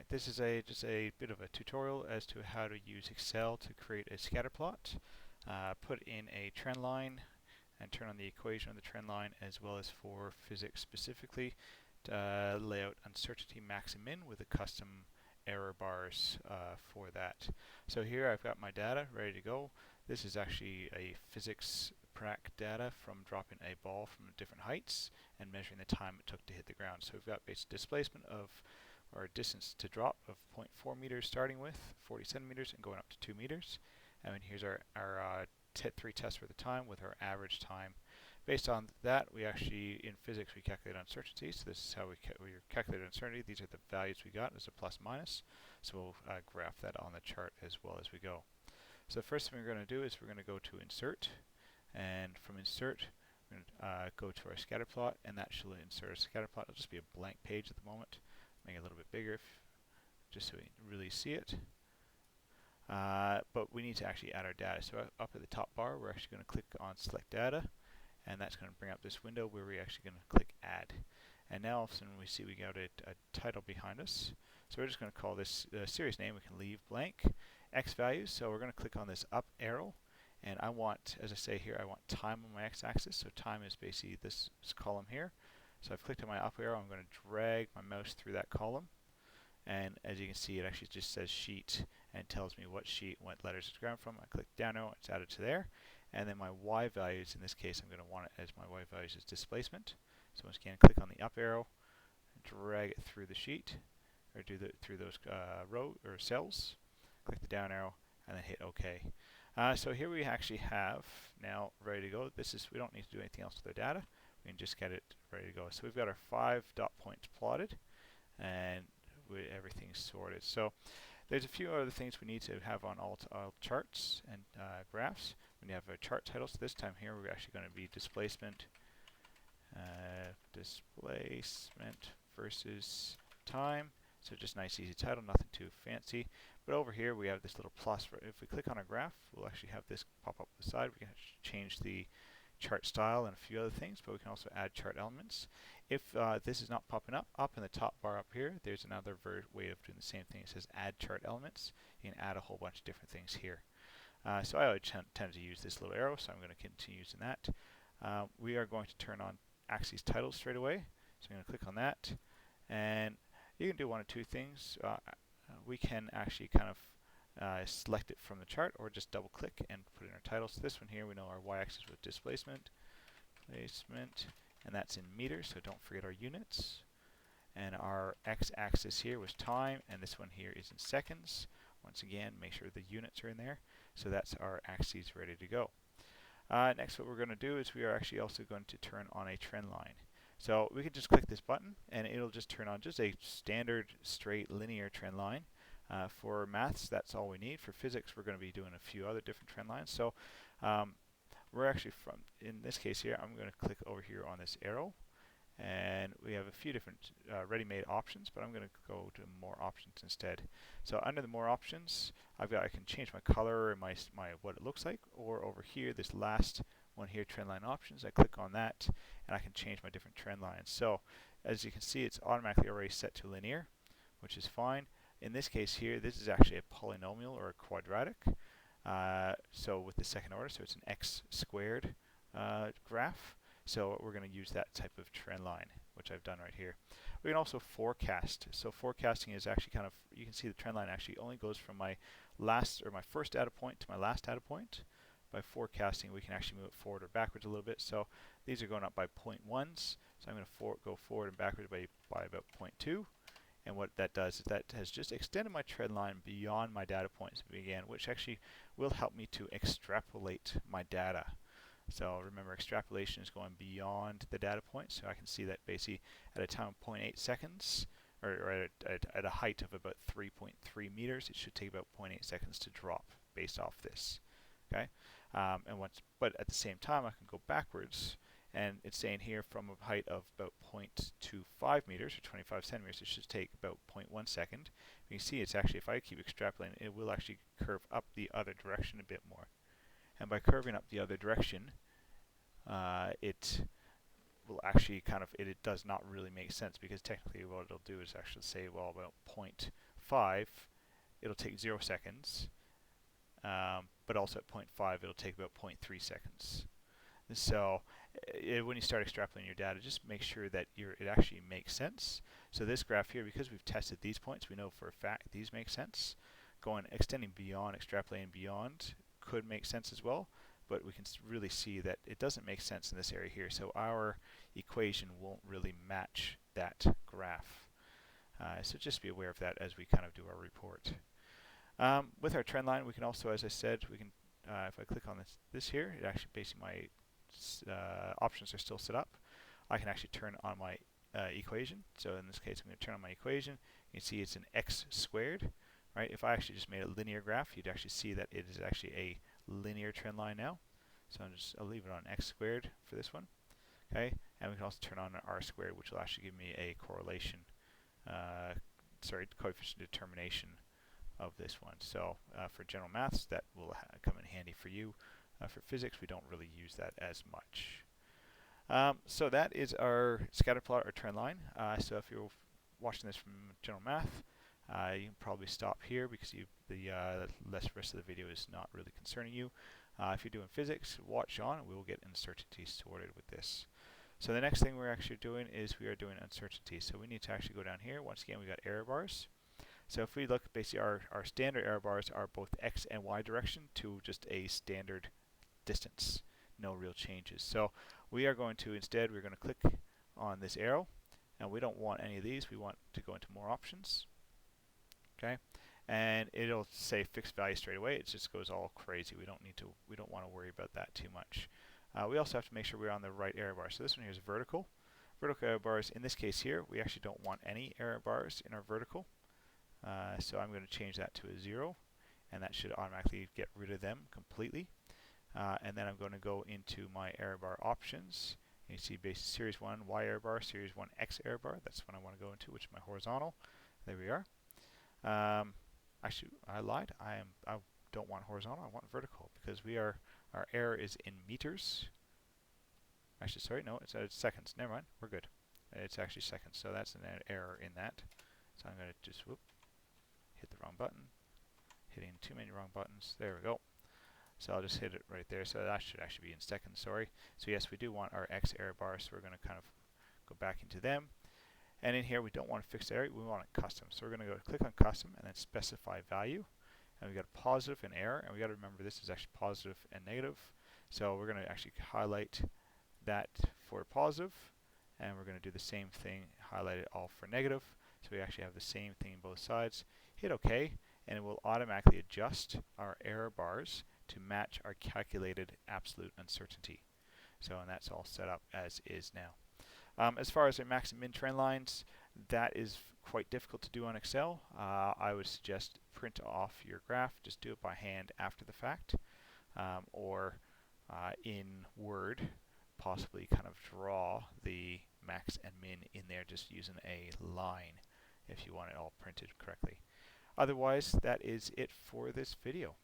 Alright, this is just a bit of a tutorial as to how to use Excel to create a scatter plot, put in a trend line, and turn on the equation on the trend line, as well as for physics specifically, to lay out uncertainty max and min with the custom error bars for that. So here I've got my data ready to go. This is actually a physics prac data from dropping a ball from different heights and measuring the time it took to hit the ground. So we've got basic displacement of, or distance to drop of 0.4 meters starting with, 40 centimeters, and going up to 2 meters. And here's our 3 tests for the time with our average time. Based on that, we actually, in physics, we calculate uncertainty. So this is how we calculate uncertainty. These are the values we got as a plus minus. So we'll graph that on the chart as well as we go. So the first thing we're going to do is we're going to go to Insert. And from Insert, we're going to go to our scatter plot, and that should insert a scatter plot. It'll just be a blank page at the moment. Make it a little bit bigger just so we can really see it. But we need to actually add our data. So up at the top bar, we're actually going to click on Select Data, and that's going to bring up this window where we're actually going to click Add. And now all of a sudden we see we got a title behind us. So we're just going to call this series name. We can leave blank. X values, so we're going to click on this up arrow, and I want, as I say here, I want time on my x-axis. So time is basically this column here. So I've clicked on my up arrow. I'm going to drag my mouse through that column, and as you can see, it actually just says sheet and tells me what sheet, what letters it's ground from. I click down arrow, it's added to there. And then my y values, in this case, I'm going to want it as my y values is displacement. So once again, click on the up arrow, drag it through the sheet, or through those row or cells. Click the down arrow, and then hit OK. So here we actually have now ready to go. We don't need to do anything else with our data. We can just get it ready to go. So we've got our 5 dot points plotted, and everything's sorted. So there's a few other things we need to have on all charts and graphs. We have a chart title. So this time here we're actually going to be displacement versus time. So just nice easy title, nothing too fancy. But over here we have this little plus. If we click on our graph, we'll actually have this pop up the side. We can change the chart style and a few other things, but we can also add chart elements. If this is not popping up in the top bar up here, there's another way of doing the same thing. It says add chart elements. You can add a whole bunch of different things here. So I always tend to use this little arrow, so I'm going to continue using that. We are going to turn on axes titles straight away. So I'm going to click on that, and you can do one of two things. We can actually kind of select it from the chart, or just double click and put in our title. So this one here, we know our y-axis was displacement, and that's in meters, so don't forget our units. And our x-axis here was time, and this one here is in seconds. Once again, make sure the units are in there. So that's our axes ready to go. Next, what we're going to do is we are actually also going to turn on a trend line. So we can just click this button, and it'll just turn on just a standard straight linear trend line. For maths, that's all we need. For physics, we're going to be doing a few other different trend lines. So we're actually in this case here, I'm going to click over here on this arrow, and we have a few different ready-made options, but I'm going to go to more options instead. So under the more options, I can change my color and my what it looks like, or over here, this last one here, trend line options, I click on that, and I can change my different trend lines. So as you can see, it's automatically already set to linear, which is fine. In this case here, this is actually a polynomial or a quadratic. So with the second order, so it's an x squared graph. So we're going to use that type of trend line, which I've done right here. We can also forecast. So forecasting is actually kind of, you can see the trend line actually only goes from my first data point to my last data point. By forecasting, we can actually move it forward or backwards a little bit. So these are going up by 0.1s. So I'm going to go forward and backwards by about 0.2. And what that does is that has just extended my trend line beyond my data points again, which actually will help me to extrapolate my data. So remember, extrapolation is going beyond the data point. So I can see that basically at a time of 0.8 seconds, or at a height of about 3.3 meters, it should take about 0.8 seconds to drop based off this. Okay, but at the same time, I can go backwards, and it's saying here from a height of about 0.25 meters or 25 centimeters, it should take about 0.1 second. You can see it's actually, if I keep extrapolating, it will actually curve up the other direction a bit more. And by curving up the other direction, it will actually it does not really make sense, because technically what it'll do is actually say, well, about 0.5, it'll take 0 seconds, but also at 0.5, it'll take about 0.3 seconds. So when you start extrapolating your data, just make sure that it actually makes sense. So this graph here, because we've tested these points, we know for a fact these make sense. Extending beyond, extrapolating beyond could make sense as well, but we can really see that it doesn't make sense in this area here. So our equation won't really match that graph. So just be aware of that as we kind of do our report. With our trend line, we can also, as I said, we can if I click on this here, it actually basically my options are still set up. I can actually turn on my equation. So in this case, I'm going to turn on my equation. You can see it's an x squared, right? If I actually just made a linear graph, you'd actually see that it is actually a linear trend line now. So I'll leave it on x squared for this one. Okay, and we can also turn on an r squared, which will actually give me a correlation, coefficient determination of this one. So for general maths, that will come in handy for you. For physics, we don't really use that as much. So that is our scatter plot or trend line. So if you're watching this from general math, you can probably stop here because the rest of the video is not really concerning you. If you're doing physics, watch on and we will get uncertainty sorted with this. So the next thing we're actually doing is we are doing uncertainty. So we need to actually go down here. Once again, we got error bars. So if we look, basically our standard error bars are both x and y direction to just a standard distance, no real changes. So we are going to instead, we're going to click on this arrow, and we don't want any of these. We want to go into more options. Okay, and it'll say fixed value straight away. It just goes all crazy. We don't want to worry about that too much. We also have to make sure we're on the right error bar. So this one here is vertical. Vertical error bars, in this case here, we actually don't want any error bars in our vertical. So I'm going to change that to a 0, and that should automatically get rid of them completely. And then I'm going to go into my error bar options. You see basic series 1 Y error bar, series 1 X error bar. That's what I want to go into, which is my horizontal. There we are. Actually, I lied. I don't want horizontal. I want vertical because our error is in meters. Actually, sorry, no, it's seconds. Never mind. We're good. It's actually seconds. So that's an error in that. So I'm going to just hit the wrong button. Hitting too many wrong buttons. There we go. So I'll just hit it right there. So that should actually be in seconds, sorry. So yes, we do want our X error bars, so we're going to kind of go back into them. And in here, we don't want a fixed error, we want it custom. So we're going to go click on custom and then specify value. And we got a positive and error, and we got to remember this is actually positive and negative. So we're going to actually highlight that for positive, and we're going to do the same thing, highlight it all for negative. So we actually have the same thing on both sides. Hit OK, and it will automatically adjust our error bars to match our calculated absolute uncertainty. So, and that's all set up as is now. As far as our max and min trend lines, that is quite difficult to do on Excel. I would suggest print off your graph, just do it by hand after the fact, or in Word, possibly kind of draw the max and min in there just using a line if you want it all printed correctly. Otherwise, that is it for this video.